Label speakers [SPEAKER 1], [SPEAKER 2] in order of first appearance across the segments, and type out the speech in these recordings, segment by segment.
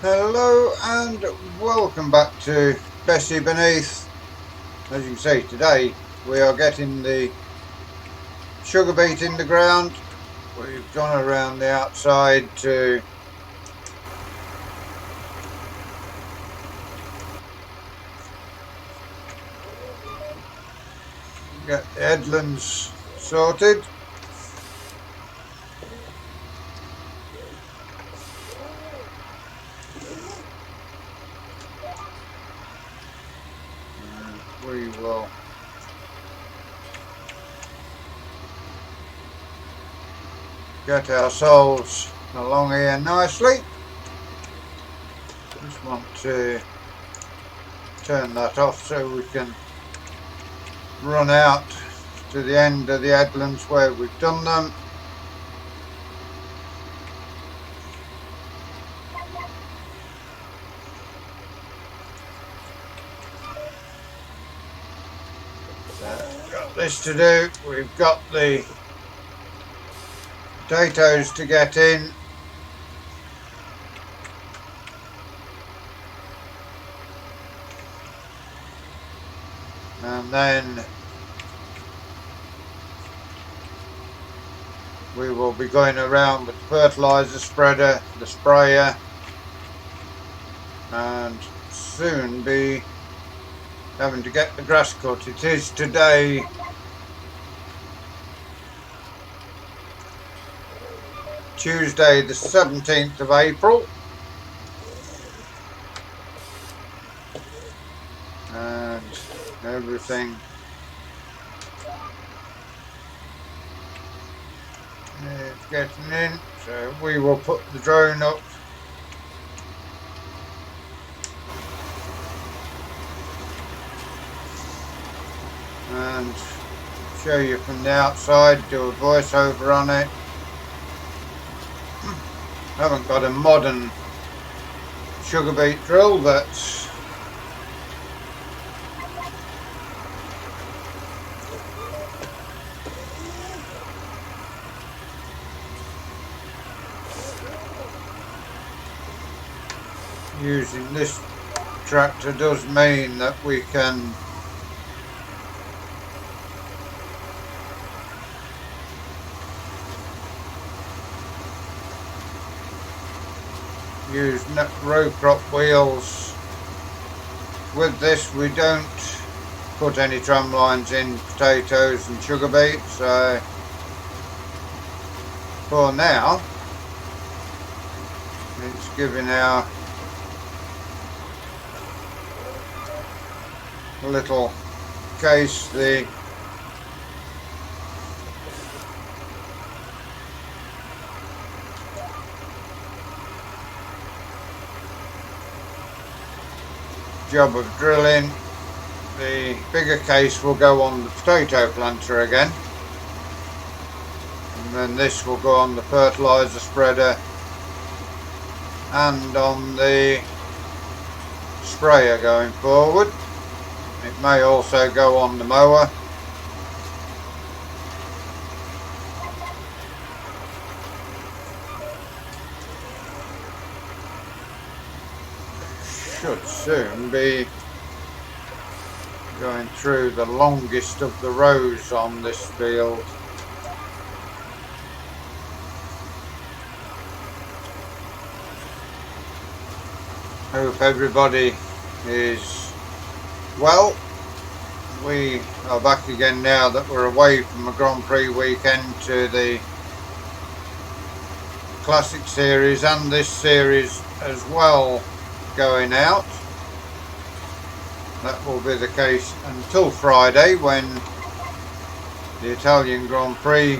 [SPEAKER 1] Hello and welcome back to Bessie Beneath. As you can see, today we are getting the sugar beet in the ground. We've gone around the outside to get the headlands sorted. We will get ourselves along here nicely. Just want to turn that off so we can run out to the end of the headlands where we've done them. Got this to do. We've got the potatoes to get in, and then we will be going around with the fertilizer spreader, the sprayer, and soon be having to get the grass cut. It is today Tuesday the 17th of April, and everything is getting in, so we will put the drone up and show you from the outside, do a voiceover on it. I haven't got a modern sugar beet drill that's using this tractor does mean that we can use row crop wheels. With this we don't put any tram lines in potatoes and sugar beet, so for now it's giving our little case the job of drilling. The bigger case will go on the potato planter again, and then this will go on the fertilizer spreader and on the sprayer going forward. It may also go on the mower. Should soon be going through the longest of the rows on this field. Hope everybody is well. We are back again now that we're away from the Grand Prix weekend to the Classic Series and this series as well going out. That will be the case until Friday when the Italian Grand Prix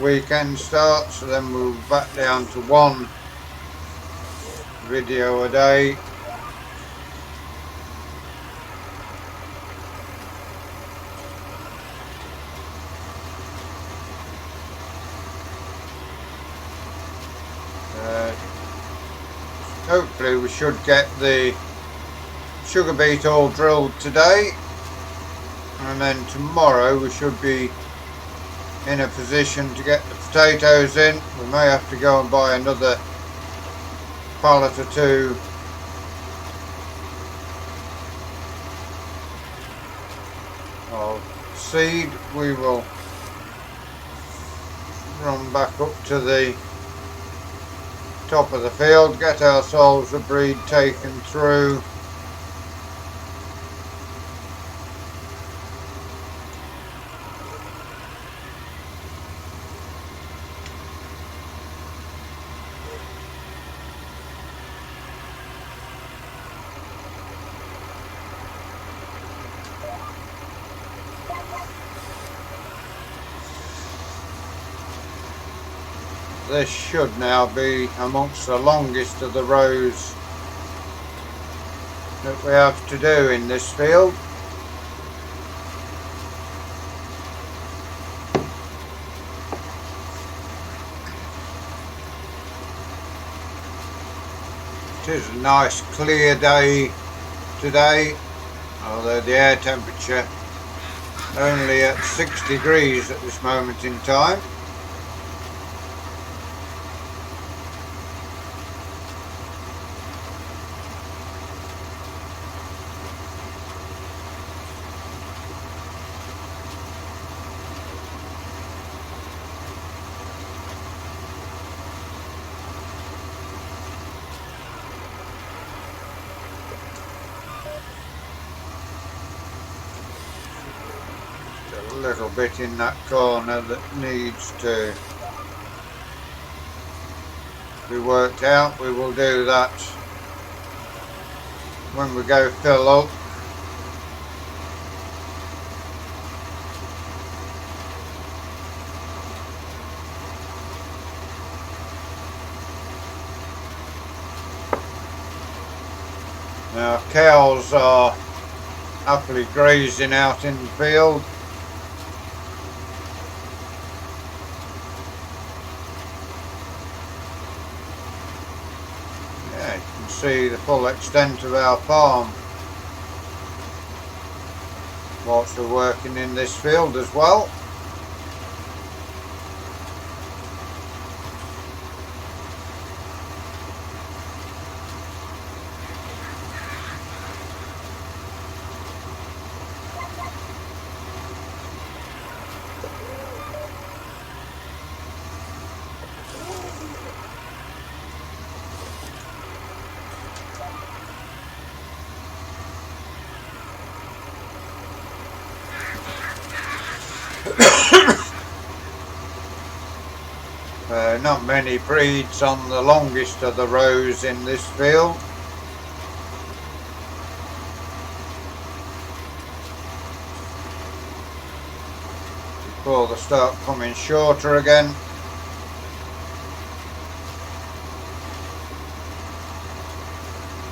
[SPEAKER 1] weekend starts. So then we'll be back down to one video a day. Hopefully we should get the sugar beet all drilled today, and then tomorrow we should be in a position to get the potatoes in. We may have to go and buy another pallet or two of seed. We will run back up to the top of the field, get ourselves a breed taken through. This should now be amongst the longest of the rows that we have to do in this field. It is a nice clear day today, although the air temperature only at 6 degrees at this moment in time. A little bit in that corner that needs to be worked out. We will do that when we go fill up. Now cows are happily grazing out in the field. See the full extent of our farm whilst we're working in this field as well. Not many breeds on the longest of the rows in this field. Before they start coming shorter again.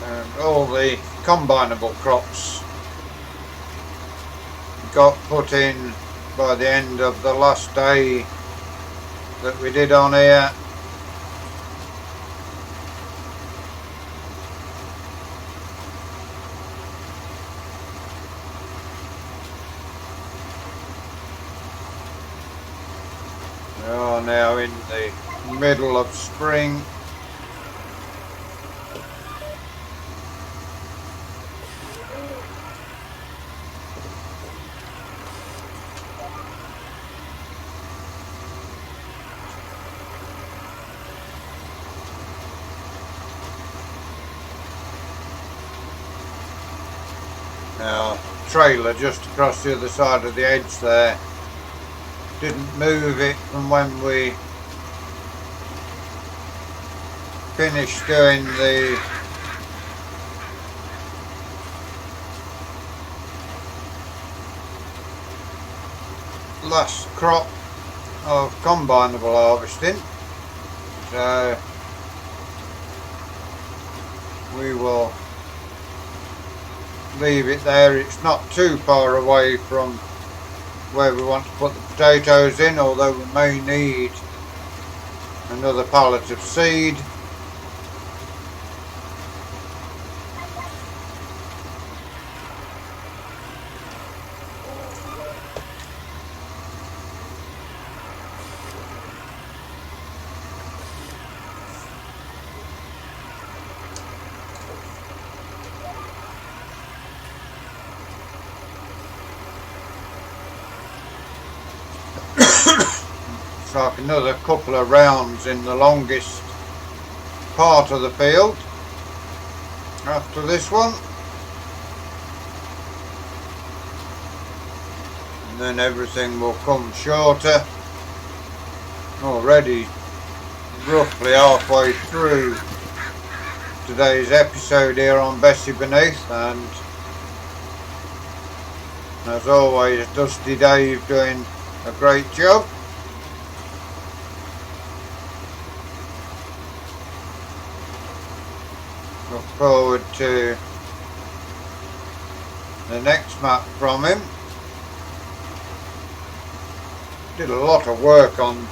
[SPEAKER 1] And all the combinable crops got put in by the end of the last day that we did on here. We are now in the middle of spring. Now, trailer just across the other side of the edge there didn't move it from when we finished doing the last crop of combinable harvesting, so we will leave it there. It's not too far away from where we want to put the potatoes in, although we may need another pallet of seed. looks like another couple of rounds in the longest part of the field after this one, and then everything will come shorter. Already roughly halfway through today's episode here on Bessey Beneath, and as always, Dusty Dave doing a great job. Look forward to the next map from him. Did a lot of work on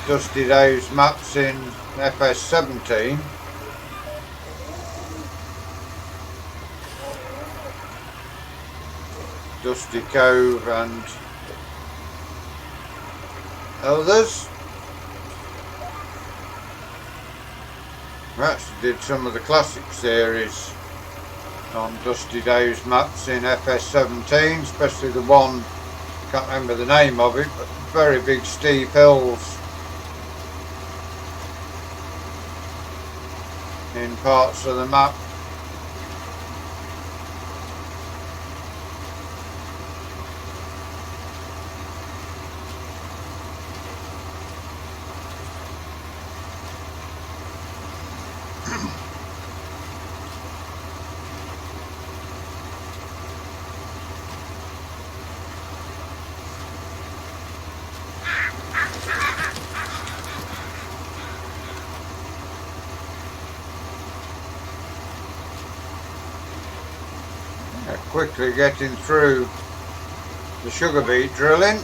[SPEAKER 1] Dusty Dave's maps in FS17. Dusty Cove and others. We actually did some of the classic series on Dusty Dave's maps in FS17, especially the one, can't remember the name of it, but very big steep hills in parts of the map. Quickly getting through the sugar beet drilling.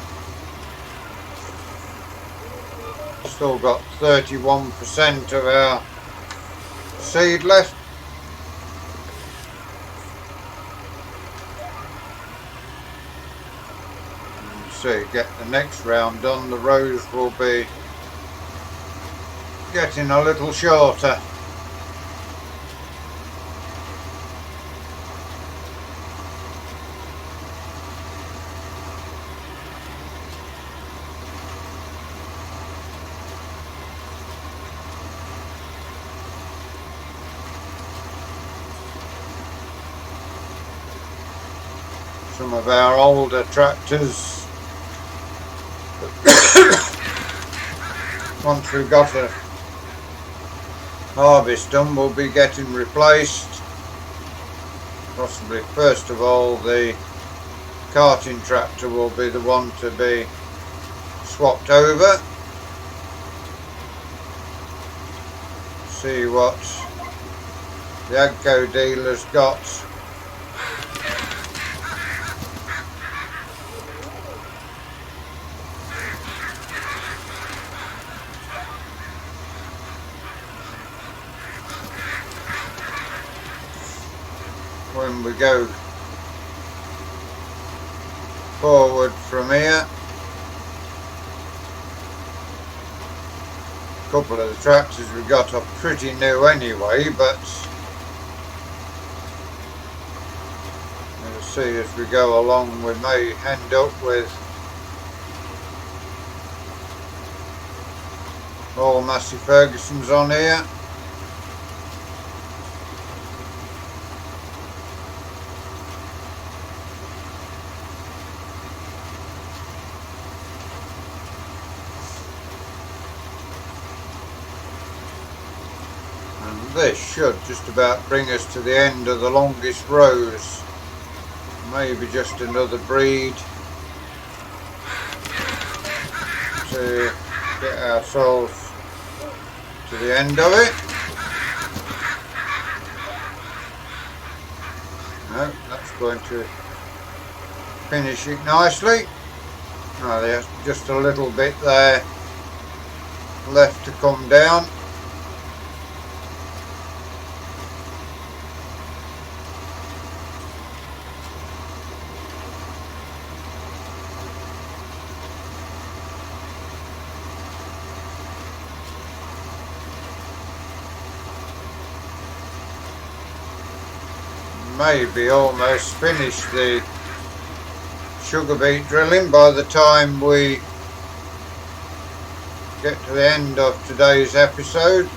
[SPEAKER 1] Still got 31% of our seed left. So get the next round done, the rows will be getting a little shorter. Some of our older tractors, once we've got a harvest done, will be getting replaced. Possibly first of all the carting tractor will be the one to be swapped over. See what the Agco dealer's got when we go forward from here. A couple of the tractors we got are pretty new anyway, but we'll see as we go along, we may end up with all Massey Fergusons on here. This should just about bring us to the end of the longest rows. Maybe just another breed to get ourselves to the end of it. No, that's going to finish it nicely. Oh, there's just a little bit there left to come down. Maybe almost finish the sugar beet drilling by the time we get to the end of today's episode.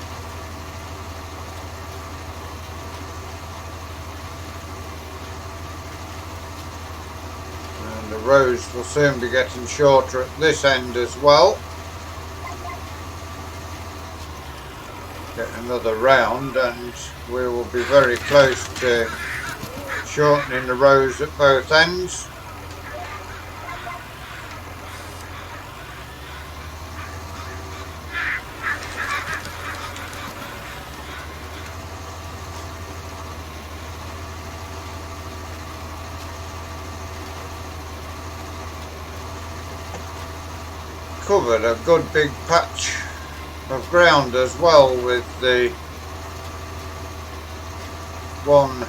[SPEAKER 1] And the rows will soon be getting shorter at this end as well. Get another round and we will be very close to shortening the rows at both ends. Covered a good big patch of ground as well with the one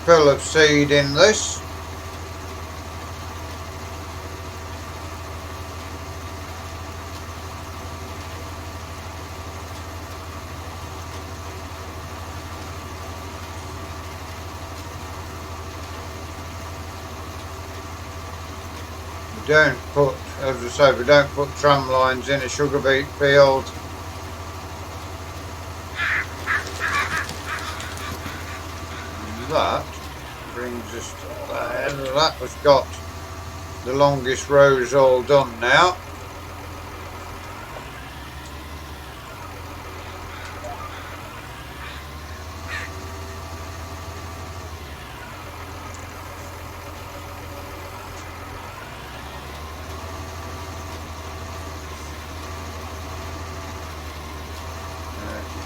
[SPEAKER 1] fill of seed in this. Don't put, as I say, we don't put tram lines in a sugar beet field. And that brings us to there. That has got the longest rows all done now.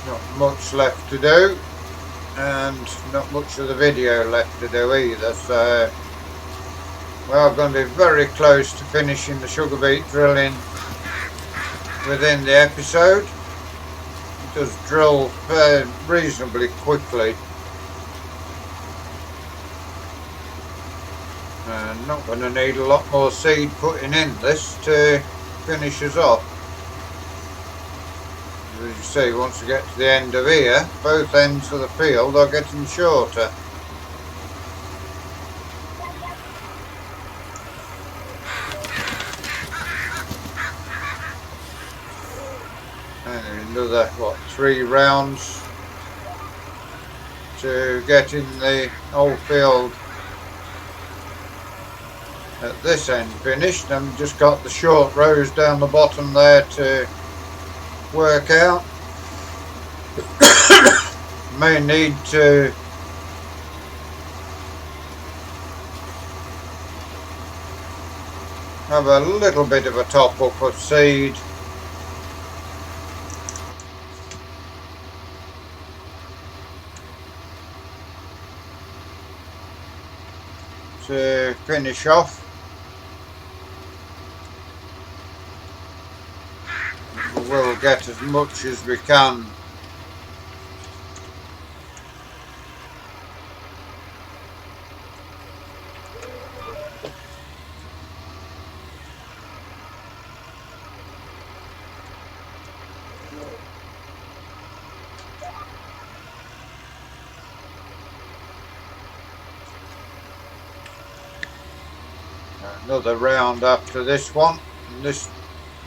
[SPEAKER 1] Not much left to do, and not much of the video left to do either, so we are going to be very close to finishing the sugar beet drilling within the episode. It does drill reasonably quickly, and not going to need a lot more seed putting in this to finish us off. As you see, once we get to the end of here, both ends of the field are getting shorter. And another, what, 3 rounds to get in the whole field at this end finished. And we've just got the short rows down the bottom there to work out. May need to have a little bit of a top up of seed to finish off. We'll get as much as we can another round after this one, and this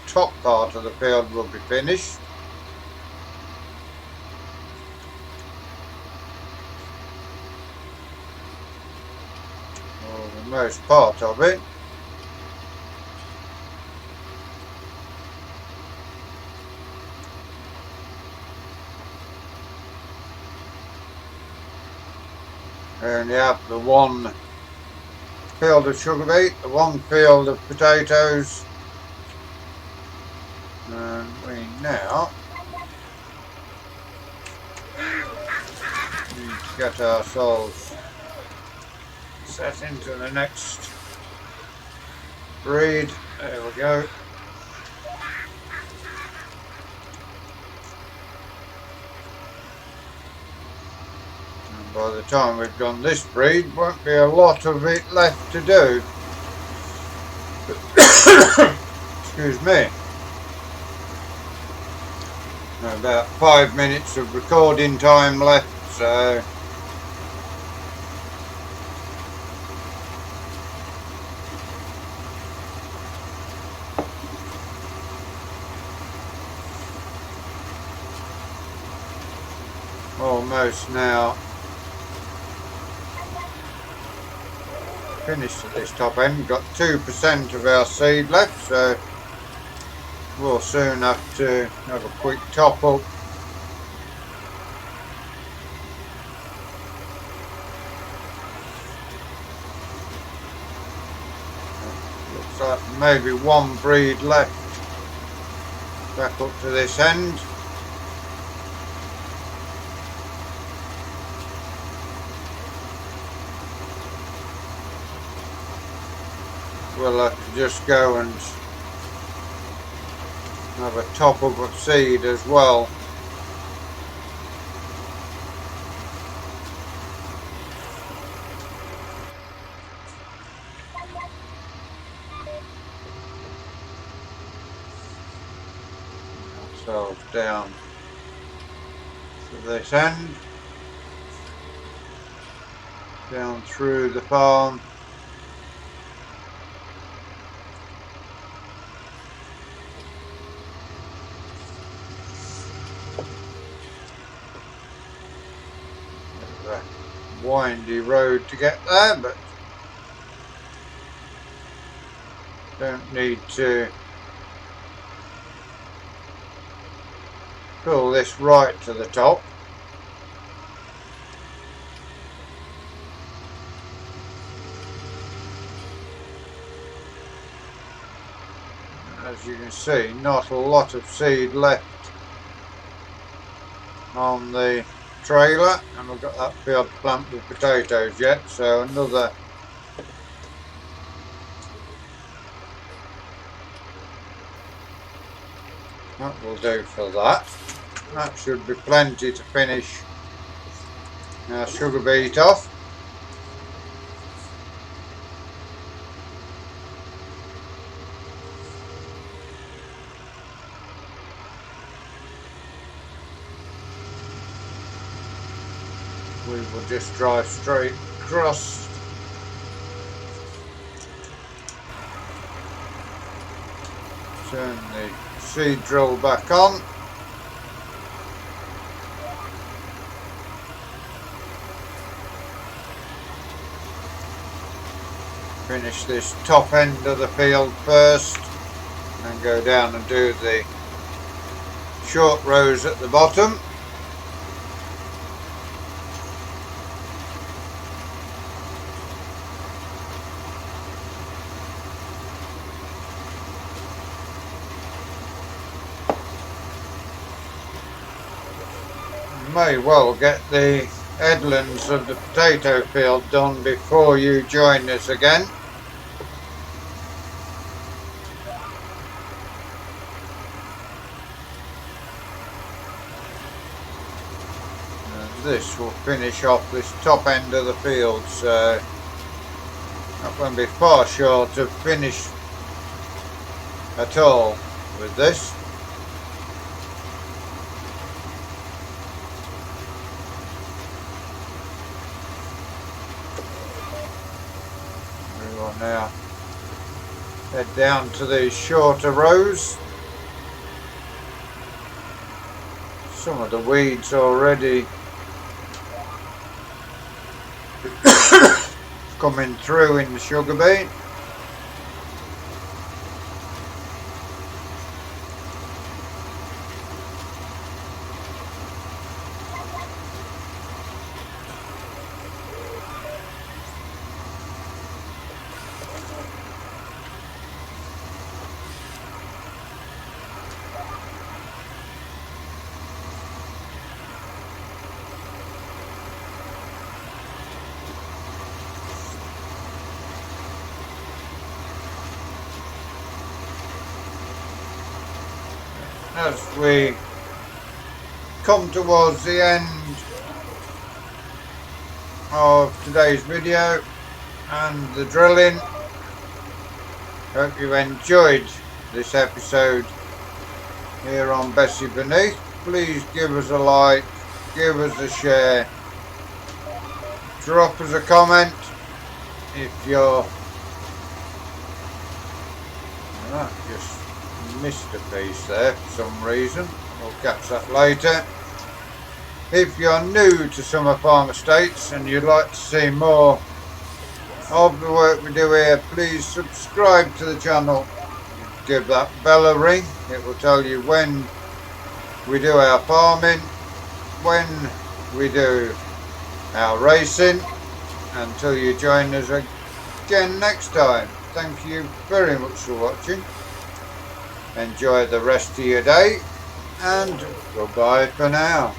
[SPEAKER 1] top part of the field will be finished. Or the most part of it. And you have the one field of sugar beet, the one field of potatoes, and we now need to get ourselves set into the next breed. There we go. And by the time we've done this breed, won't be a lot of it left to do. Excuse me. About 5 minutes of recording time left, so almost now finished at this top end. We've got 2% of our seed left, so we'll soon have to have a quick top up. Looks like maybe one breed left back up to this end. We'll have to just go and have a top up of seed as well. Ourselves down to this end, down through the farm. Windy road to get there, but don't need to pull this right to the top. As you can see, not a lot of seed left on the trailer, and we've got that field planted with potatoes yet, so another that will do for that. That should be plenty to finish our sugar beet off. We will just drive straight across. Turn the seed drill back on. Finish this top end of the field first, and go down and do the short rows at the bottom. May well get the headlands of the potato field done before you join us again. And this will finish off this top end of the field, so that won't be far short of finish at all with this. Now head down to these shorter rows. Some of the weeds already coming through in the sugar beet. As we come towards the end of today's video and the drilling, hope you enjoyed this episode here on Bessey Beneath. Please give us a like, give us a share, drop us a comment if you're just missed a piece there for some reason. We'll catch that later. If you're new to Summer Farm Estates and you'd like to see more of the work we do here, please subscribe to the channel. Give that bell a ring. It will tell you when we do our farming, when we do our racing. Until you join us again next time, thank you very much for watching. Enjoy the rest of your day, and goodbye for now.